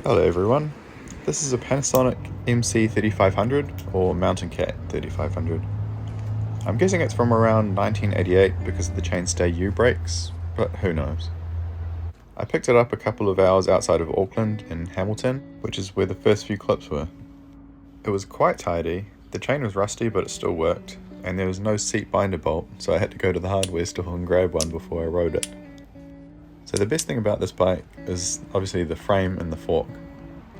Hello everyone, this is a Panasonic MC3500 or Mountain Cat 3500. I'm guessing it's from around 1988 because of the chainstay U-brakes, but who knows. I picked it up a couple of hours outside of Auckland in Hamilton, which is where the first few clips were. It was quite tidy, the chain was rusty but it still worked, and there was no seat binder bolt, so I had to go to the hardware store and grab one before I rode it. So the best thing about this bike is obviously the frame and the fork.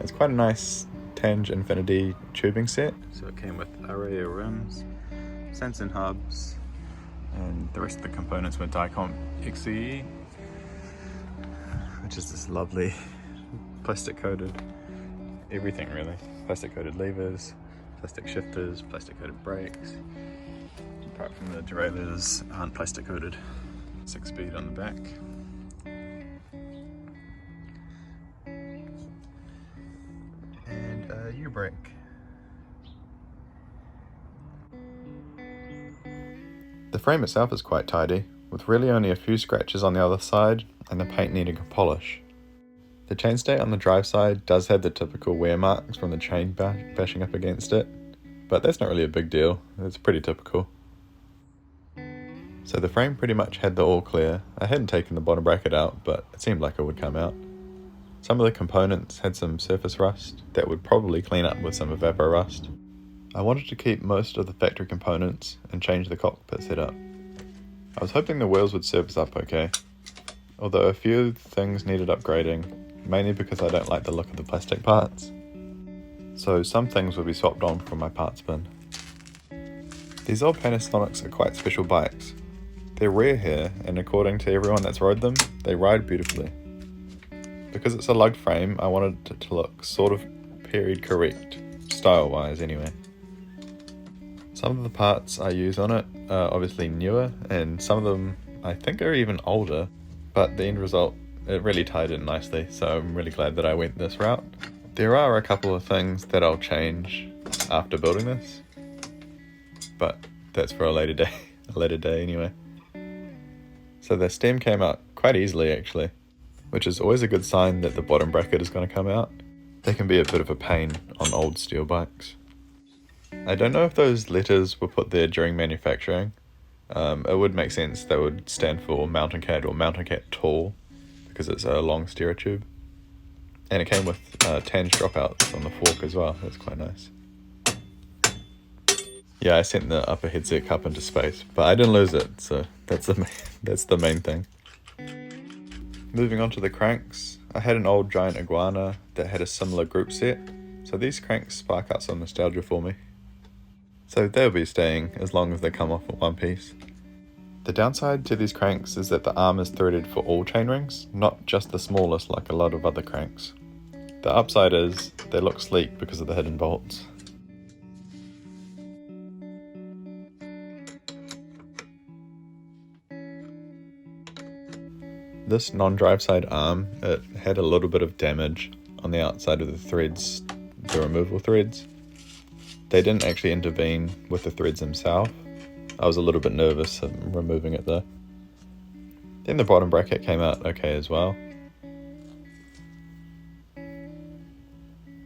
It's quite a nice Tange Infinity tubing set. So it came with Araya Rims, Sansin hubs, and the rest of the components were Diacompe XCM, which is this lovely plastic coated everything really. Plastic coated levers, plastic shifters, plastic coated brakes. Apart from the derailleurs aren't plastic coated. 6-speed on the back. U-brake. The frame itself is quite tidy, with really only a few scratches on the other side and the paint needing a polish. The chainstay on the drive side does have the typical wear marks from the chain bashing up against it, but that's not really a big deal, it's pretty typical. So the frame pretty much had the all clear. I hadn't taken the bottom bracket out, but it seemed like it would come out. Some of the components had some surface rust that would probably clean up with some evapor rust. I wanted to keep most of the factory components and change the cockpit setup. I was hoping the wheels would service up okay, although a few things needed upgrading, mainly because I don't like the look of the plastic parts. So some things will be swapped on from my parts bin. These old Panasonics are quite special bikes. They're rare here, and according to everyone that's rode them, they ride beautifully. Because it's a lugged frame, I wanted it to look sort of period correct, style-wise anyway. Some of the parts I use on it are obviously newer, and some of them I think are even older, but the end result, it really tied in nicely, so I'm really glad that I went this route. There are a couple of things that I'll change after building this, but that's for a later day anyway. So the stem came out quite easily actually, which is always a good sign that the bottom bracket is going to come out. They can be a bit of a pain on old steel bikes. I don't know if those letters were put there during manufacturing. It would make sense they would stand for Mountain Cat or Mountain Cat Tall, because it's a long steerer tube. And it came with Tange dropouts on the fork as well, that's quite nice. Yeah, I sent the upper headset cup into space, but I didn't lose it, so that's the main thing. Moving on to the cranks, I had an old giant iguana that had a similar group set, so these cranks spark up some nostalgia for me. So they'll be staying as long as they come off in one piece. The downside to these cranks is that the arm is threaded for all chainrings, not just the smallest like a lot of other cranks. The upside is they look sleek because of the hidden bolts. This non-drive side arm, it had a little bit of damage on the outside of the threads, the removal threads. They didn't actually intervene with the threads themselves. I was a little bit nervous of removing it though. Then the bottom bracket came out okay as well.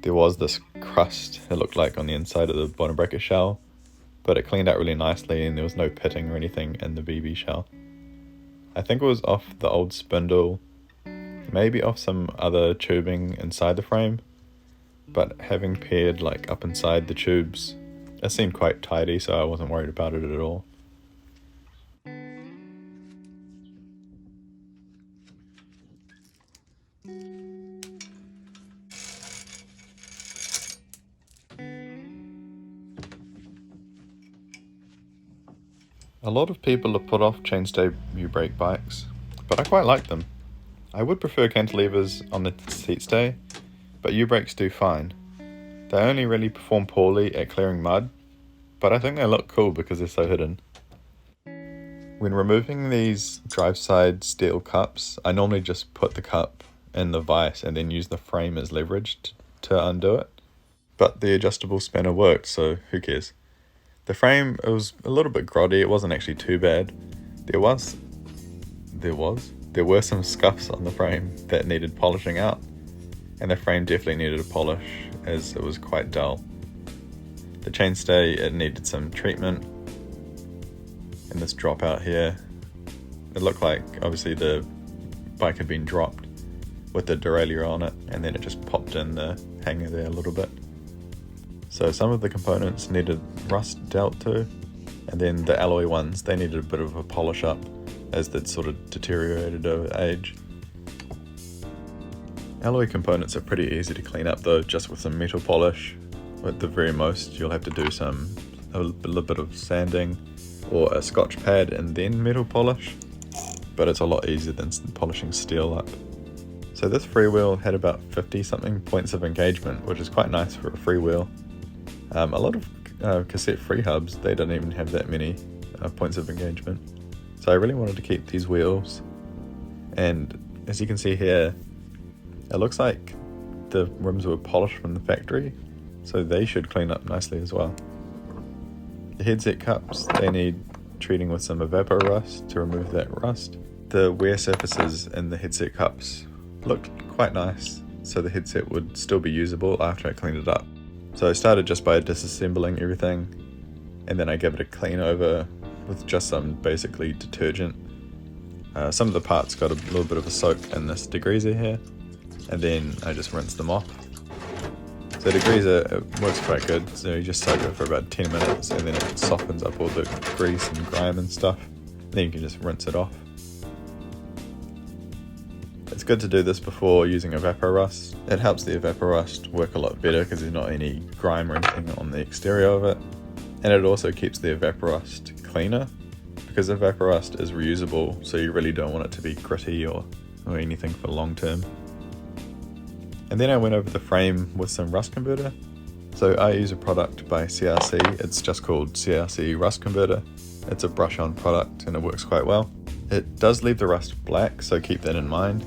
There was this crust, it looked like, on the inside of the bottom bracket shell, but it cleaned out really nicely and there was no pitting or anything in the BB shell. I think it was off the old spindle, maybe off some other tubing inside the frame, but having paired like up inside the tubes, it seemed quite tidy, so I wasn't worried about it at all. A lot of people have put off chainstay U-brake bikes, but I quite like them. I would prefer cantilevers on the seat stay, but U-brakes do fine. They only really perform poorly at clearing mud, but I think they look cool because they're so hidden. When removing these drive side steel cups, I normally just put the cup in the vise and then use the frame as leverage to undo it. But the adjustable spanner worked, so who cares? The frame, it was a little bit grotty, it wasn't actually too bad. There were some scuffs on the frame that needed polishing out, and the frame definitely needed a polish as it was quite dull. The chainstay, it needed some treatment, and this drop out here, it looked like obviously the bike had been dropped with the derailleur on it, and then it just popped in the hanger there a little bit. So some of the components needed rust dealt to, and then the alloy ones, they needed a bit of a polish up as they'd sort of deteriorated over age. Alloy components are pretty easy to clean up though, just with some metal polish. At the very most, you'll have to do a little bit of sanding or a scotch pad and then metal polish, but it's a lot easier than polishing steel up. So this freewheel had about 50 something points of engagement, which is quite nice for a freewheel. A lot of cassette free hubs, they don't even have that many points of engagement. So I really wanted to keep these wheels, and as you can see here, it looks like the rims were polished from the factory, so they should clean up nicely as well. The headset cups, they need treating with some evapor rust to remove that rust. The wear surfaces in the headset cups looked quite nice, so the headset would still be usable after I cleaned it up. So I started just by disassembling everything, and then I gave it a clean over with just some basically detergent. Some of the parts got a little bit of a soak in this degreaser here, and then I just rinsed them off. So degreaser, it works quite good, so you just soak it for about 10 minutes and then it softens up all the grease and grime and stuff. Then you can just rinse it off. It's good to do this before using evapor rust. It helps the evapor rust work a lot better because there's not any grime or anything on the exterior of it. And it also keeps the evapor rust cleaner, because evapor rust is reusable, so you really don't want it to be gritty or anything for long term. And then I went over the frame with some rust converter. So I use a product by CRC, it's just called CRC Rust Converter. It's a brush on product and it works quite well. It does leave the rust black, so keep that in mind.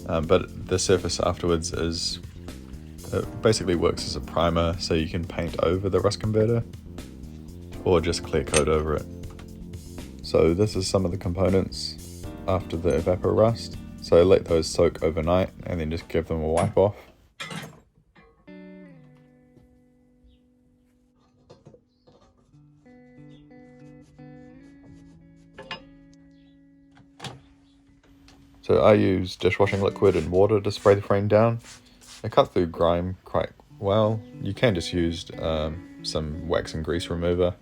But the surface afterwards it basically works as a primer, so you can paint over the rust converter or just clear coat over it. So this is some of the components after the evapor rust. So let those soak overnight and then just give them a wipe off. So I use dishwashing liquid and water to spray the frame down. It cut through grime quite well. You can just use some wax and grease remover,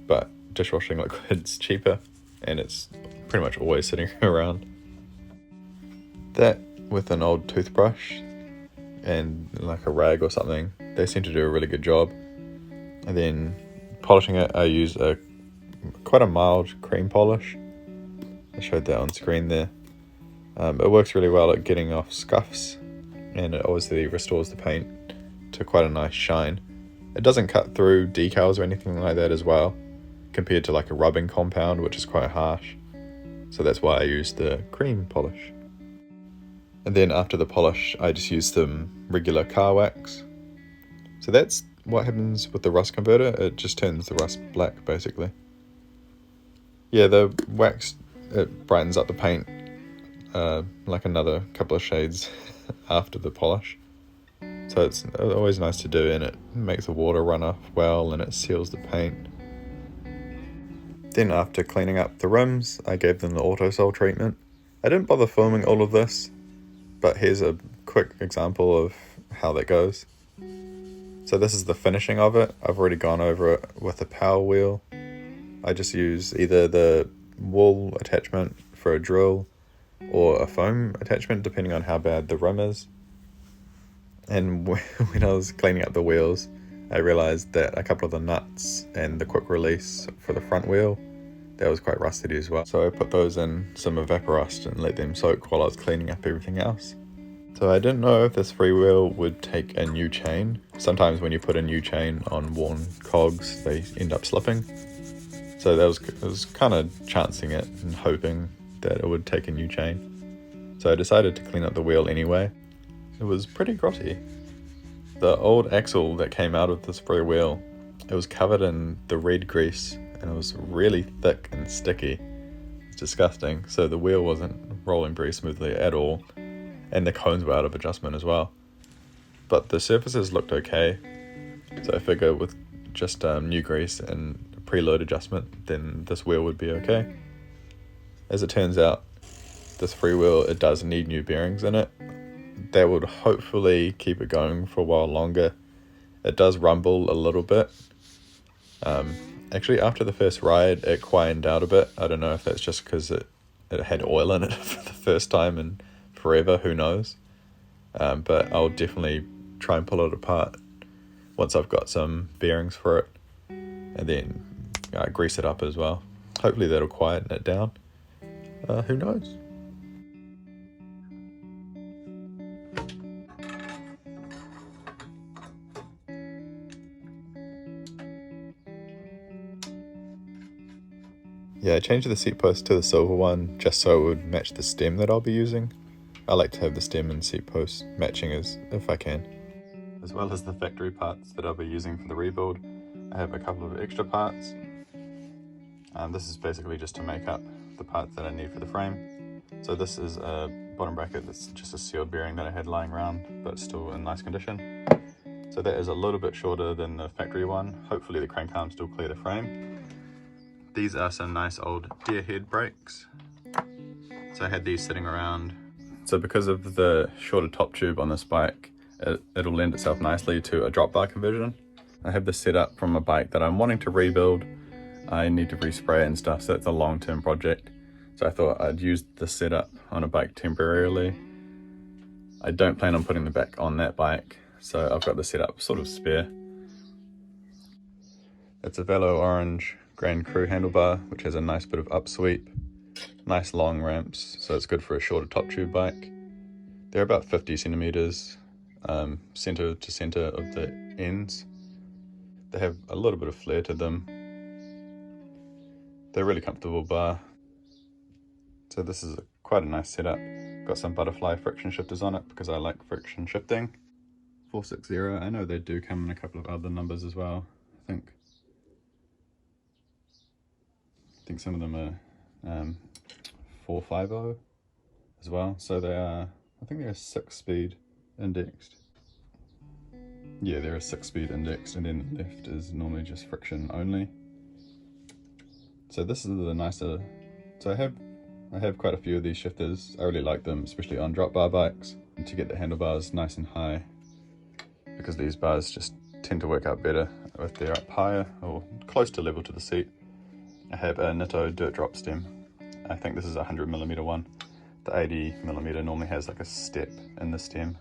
but dishwashing liquid's cheaper and it's pretty much always sitting around. That with an old toothbrush and like a rag or something, they seem to do a really good job. And then polishing it, I use quite a mild cream polish. I showed that on screen there. It works really well at getting off scuffs, and it obviously restores the paint to quite a nice shine. It doesn't cut through decals or anything like that as well, compared to like a rubbing compound, which is quite harsh. So that's why I use the cream polish. And then after the polish, I just use some regular car wax. So that's what happens with the rust converter. It just turns the rust black, basically. Yeah, the wax, it brightens up the paint like another couple of shades after the polish. So it's always nice to do, and it makes the water run off well and it seals the paint. Then after cleaning up the rims, I gave them the autosol treatment. I didn't bother filming all of this, but here's a quick example of how that goes. So this is the finishing of it. I've already gone over it with a power wheel. I just use either the wool attachment for a drill or a foam attachment, depending on how bad the rim is. And when I was cleaning up the wheels, I realized that a couple of the nuts and the quick release for the front wheel, that was quite rusty as well. So I put those in some evapor rust and let them soak while I was cleaning up everything else. So I didn't know if this freewheel would take a new chain. Sometimes when you put a new chain on worn cogs, they end up slipping. So it was kind of chancing it and hoping that it would take a new chain. So I decided to clean up the wheel anyway. It was pretty grotty. The old axle that came out of this freewheel, it was covered in the red grease and it was really thick and sticky. It's disgusting. So the wheel wasn't rolling very smoothly at all, and the cones were out of adjustment as well. but the surfaces looked okay. So I figure with just new grease and a preload adjustment, then this wheel would be okay. As it turns out, this freewheel, it does need new bearings in it. That would hopefully keep it going for a while longer. It does rumble a little bit. Actually, after the first ride, it quietened out a bit. I don't know if that's just because it had oil in it for the first time in forever, who knows. But I'll definitely try and pull it apart once I've got some bearings for it, and then grease it up as well. Hopefully that'll quieten it down. Who knows? Yeah, I changed the seat post to the silver one just so it would match the stem that I'll be using. I like to have the stem and seat post matching if I can. As well as the factory parts that I'll be using for the rebuild, I have a couple of extra parts. This is basically just to make up the parts that I need for the frame. So this is a bottom bracket that's just a sealed bearing that I had lying around, but still in nice condition. So that is a little bit shorter than the factory one. Hopefully the crank arms still clear the frame. These are some nice old Deerhead brakes. So I had these sitting around. So because of the shorter top tube on this bike, it'll lend itself nicely to a drop bar conversion. I have this set up from a bike that I'm wanting to rebuild. I need to respray and stuff, so it's a long-term project. So I thought I'd use this setup on a bike temporarily. I don't plan on putting the back on that bike, so I've got the setup sort of spare. It's a Velo Orange Grand Cru handlebar, which has a nice bit of upsweep, nice long ramps, so it's good for a shorter top tube bike. They're about 50 centimeters. Center to center of the ends. They have a little bit of flare to them. They're really comfortable bar. So this is quite a nice setup. Got some butterfly friction shifters on it because I like friction shifting. 460, I know they do come in a couple of other numbers as well. I think some of them are 450 as well. So they are, I think they're 6-speed indexed. Yeah, they're a 6-speed indexed, and then the left is normally just friction only. So this is the nicer. So I have quite a few of these shifters. I really like them, especially on drop bar bikes, and to get the handlebars nice and high, because these bars just tend to work out better if they're up higher or close to level to the seat. I have a Nitto Dirt Drop stem. I think this is a 100mm one. The 80mm normally has like a step in the stem.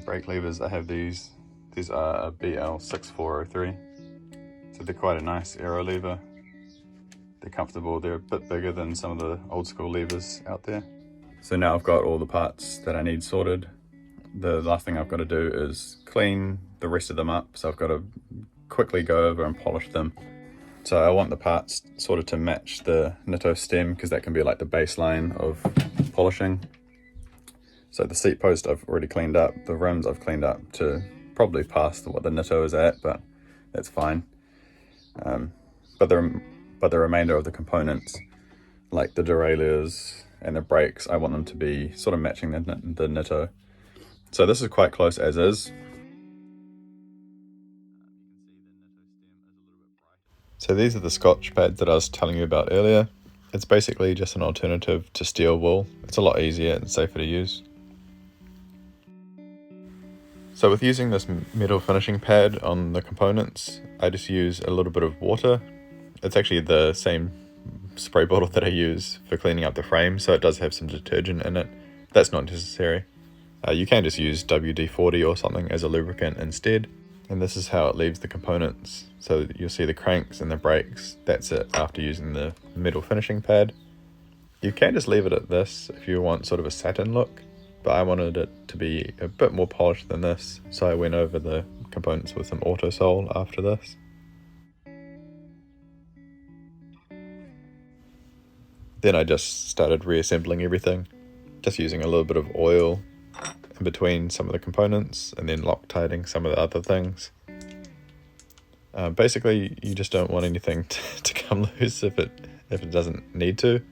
Brake levers, I have these. These are a BL 6403. So they're quite a nice aero lever. They're comfortable. They're a bit bigger than some of the old school levers out there. So now I've got all the parts that I need sorted. The last thing I've got to do is clean the rest of them up. So I've got to quickly go over and polish them. So I want the parts sort of to match the Nitto stem, because that can be like the baseline of polishing. So the seat post I've already cleaned up. The rims I've cleaned up to probably past what the Nitto is at, but that's fine. But the remainder of the components, like the derailleurs and the brakes, I want them to be sort of matching the Nitto. So this is quite close as is. So these are the Scotch pads that I was telling you about earlier. It's basically just an alternative to steel wool. It's a lot easier and safer to use. So with using this metal finishing pad on the components, I just use a little bit of water. It's actually the same spray bottle that I use for cleaning up the frame, so it does have some detergent in it. That's not necessary. You can just use WD-40 or something as a lubricant instead. And this is how it leaves the components. So you'll see the cranks and the brakes. That's it after using the metal finishing pad. You can just leave it at this if you want sort of a satin look, but I wanted it to be a bit more polished than this, so I went over the components with some Autosol after this. Then I just started reassembling everything, just using a little bit of oil in between some of the components and then Loctiting some of the other things. Basically, you just don't want anything to come loose if it doesn't need to.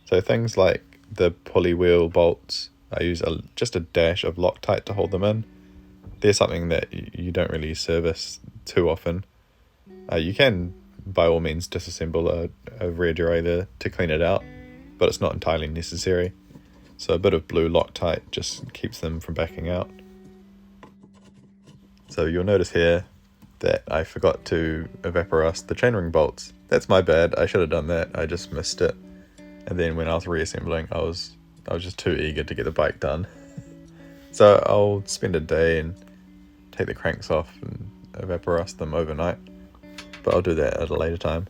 So things like the pulley wheel bolts, I use just a dash of Loctite to hold them in. They're something that you don't really service too often. You can, by all means, disassemble a rear derailleur to clean it out, but it's not entirely necessary. So a bit of blue Loctite just keeps them from backing out. So you'll notice here that I forgot to evaporust the chainring bolts. That's my bad, I should have done that, I just missed it. And then when I was reassembling, I was just too eager to get the bike done. So I'll spend a day and take the cranks off and evaporust them overnight. But I'll do that at a later time.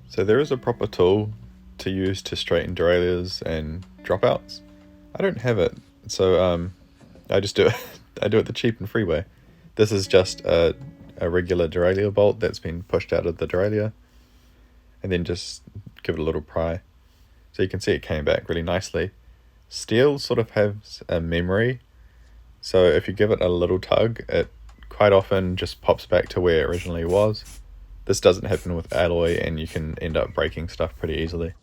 So there is a proper tool to use to straighten derailleurs and dropouts. I don't have it, so I just do it. I do it the cheap and free way. This is just a regular derailleur bolt that's been pushed out of the derailleur, and then just give it a little pry. So you can see it came back really nicely. Steel sort of has a memory, so if you give it a little tug, it quite often just pops back to where it originally was. This doesn't happen with alloy, and you can end up breaking stuff pretty easily.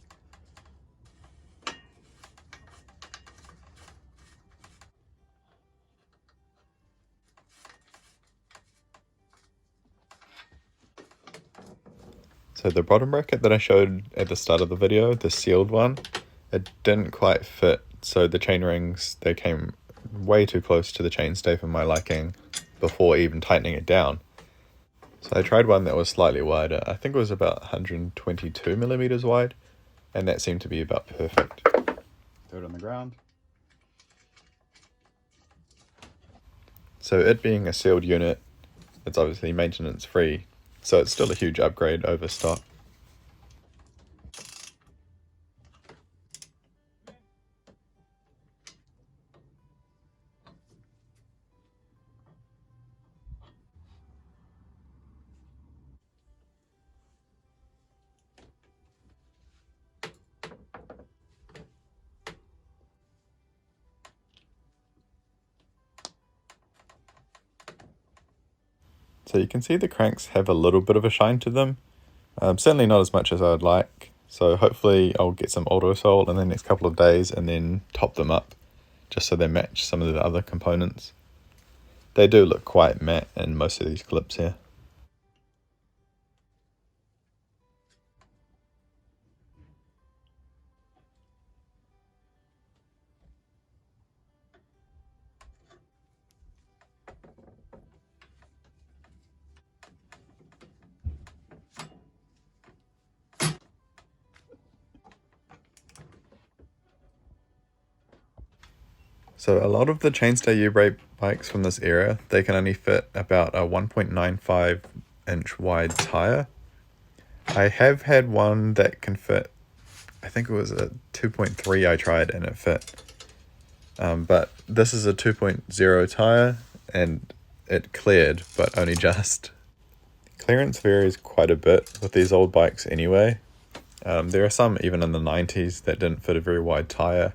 So the bottom bracket that I showed at the start of the video, the sealed one, it didn't quite fit. So the chain rings, they came way too close to the chainstay for my liking before even tightening it down. So I tried one that was slightly wider. I think it was about 122 millimeters wide, and that seemed to be about perfect. Throw it on the ground. So it being a sealed unit, it's obviously maintenance free, so it's still a huge upgrade over stock. So you can see the cranks have a little bit of a shine to them. Certainly not as much as I would like. So hopefully I'll get some auto sole in the next couple of days and then top them up, just so they match some of the other components. They do look quite matte in most of these clips here. So a lot of the chainstay U-brake bikes from this era, they can only fit about a 1.95 inch wide tire. I have had one that can fit, I think it was a 2.3 I tried and it fit. But this is a 2.0 tire and it cleared, but only just. Clearance varies quite a bit with these old bikes anyway. There are some even in the 90s that didn't fit a very wide tire,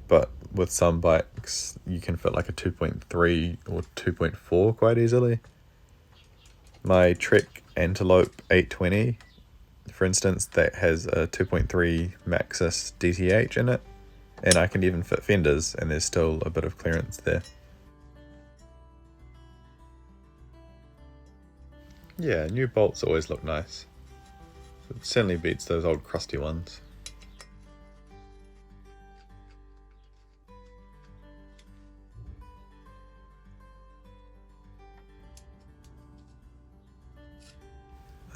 but with some bikes you can fit like a 2.3 or 2.4 quite easily. My Trek Antelope 820, for instance, that has a 2.3 Maxxis DTH in it, and I can even fit fenders and there's still a bit of clearance there. Yeah, new bolts always look nice. It certainly beats those old crusty ones.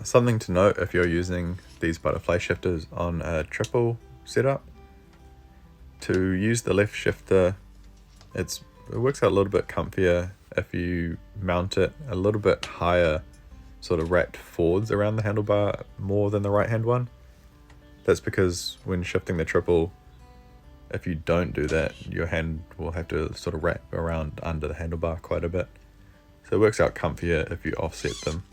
Something to note if you're using these butterfly shifters on a triple setup, to use the left shifter, it works out a little bit comfier if you mount it a little bit higher, sort of wrapped forwards around the handlebar more than the right hand one. That's because when shifting the triple, if you don't do that, your hand will have to sort of wrap around under the handlebar quite a bit. So it works out comfier if you offset them.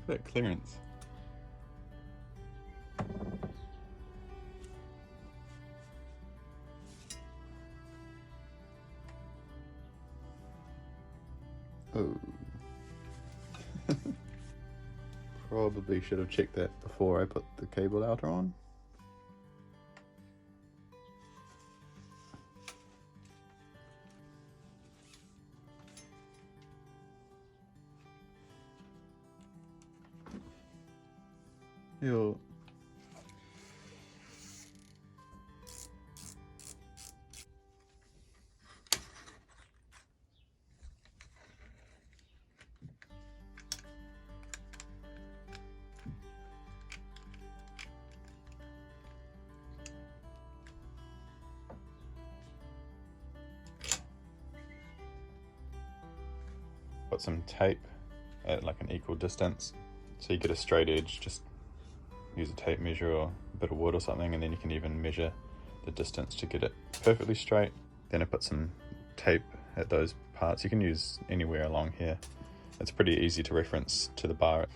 Look at that clearance. Oh. Probably should have checked that before I put the cable outer on. Ew. Put some tape at like an equal distance so you get a straight edge. Just use a tape measure or a bit of wood or something, and then you can even measure the distance to get it perfectly straight. Then I put some tape at those parts. You can use anywhere along here. It's pretty easy to reference to the bar.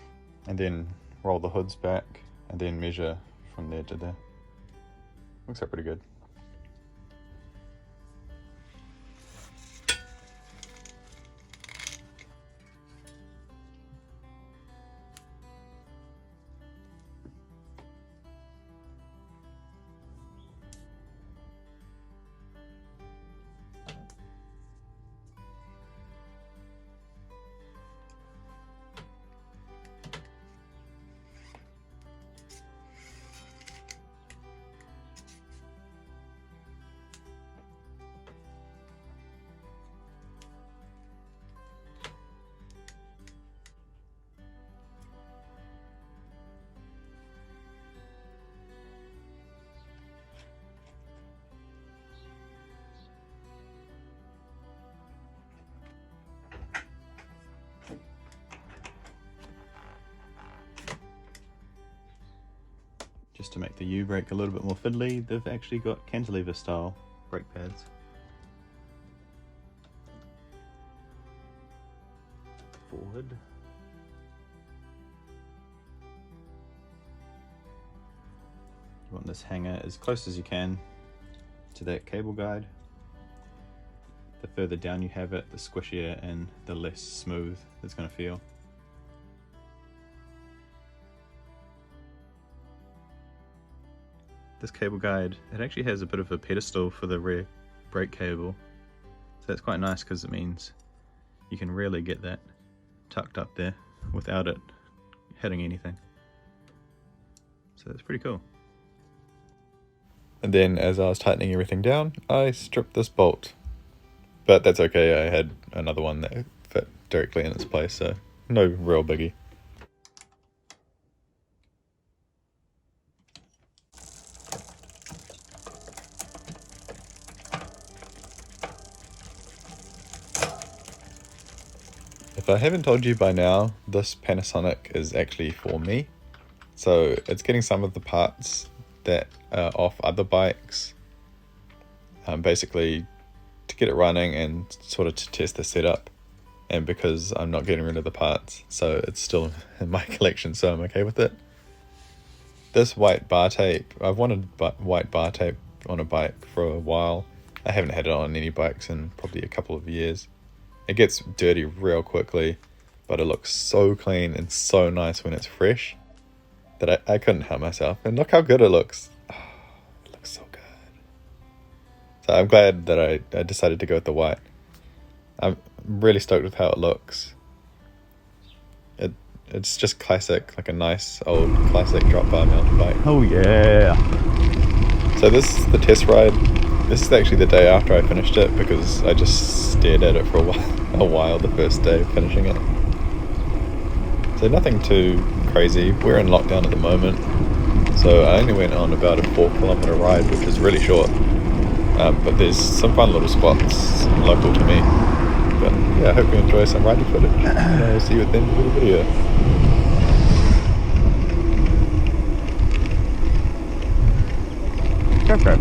And then roll the hoods back and then measure from there to there. Looks out pretty good. Just to make the U-brake a little bit more fiddly, they've actually got cantilever style brake pads. Forward. You want this hanger as close as you can to that cable guide. The further down you have it, the squishier and the less smooth it's going to feel. This cable guide, it actually has a bit of a pedestal for the rear brake cable, so that's quite nice because it means you can really get that tucked up there without it hitting anything. So that's pretty cool. And then as I was tightening everything down, I stripped this bolt, but that's okay. I had another one that fit directly in its place, so no real biggie. If I haven't told you by now, this Panasonic is actually for me. So it's getting some of the parts that are off other bikes, basically to get it running and sort of to test the setup. And because I'm not getting rid of the parts, so it's still in my collection, so I'm okay with it. This white bar tape, I've wanted white bar tape on a bike for a while. I haven't had it on any bikes in probably a couple of years. It gets dirty real quickly, but it looks so clean and so nice when it's fresh that I couldn't help myself. And look how good it looks. Oh, it looks so good. So I'm glad that I decided to go with the white. I'm really stoked with how it looks. It's just classic, like a nice old classic drop bar mountain bike. Oh yeah! So this is the test ride. This is actually the day after I finished it because I just stared at it for a while the first day of finishing it. So nothing too crazy. We're in lockdown at the moment, so I only went on about a 4-kilometer ride, which is really short. But there's some fun little spots local to me. But yeah, I hope you enjoy some riding footage. And I'll see you at the end of the video. Okay.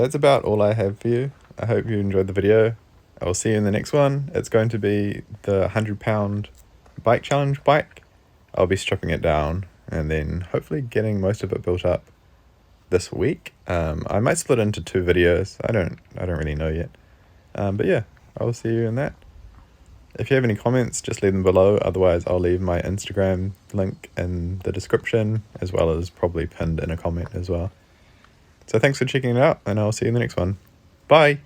that's about all I have for you. I hope you enjoyed the video. I will see you in the next one. It's going to be the 100-pound bike challenge bike. I'll be stripping it down and then hopefully getting most of it built up this week. I might split it into 2 videos. I don't really know yet. But yeah, I will see you in that. If you have any comments, just leave them below. Otherwise, I'll leave my Instagram link in the description, as well as probably pinned in a comment as well. So thanks for checking it out, and I'll see you in the next one. Bye!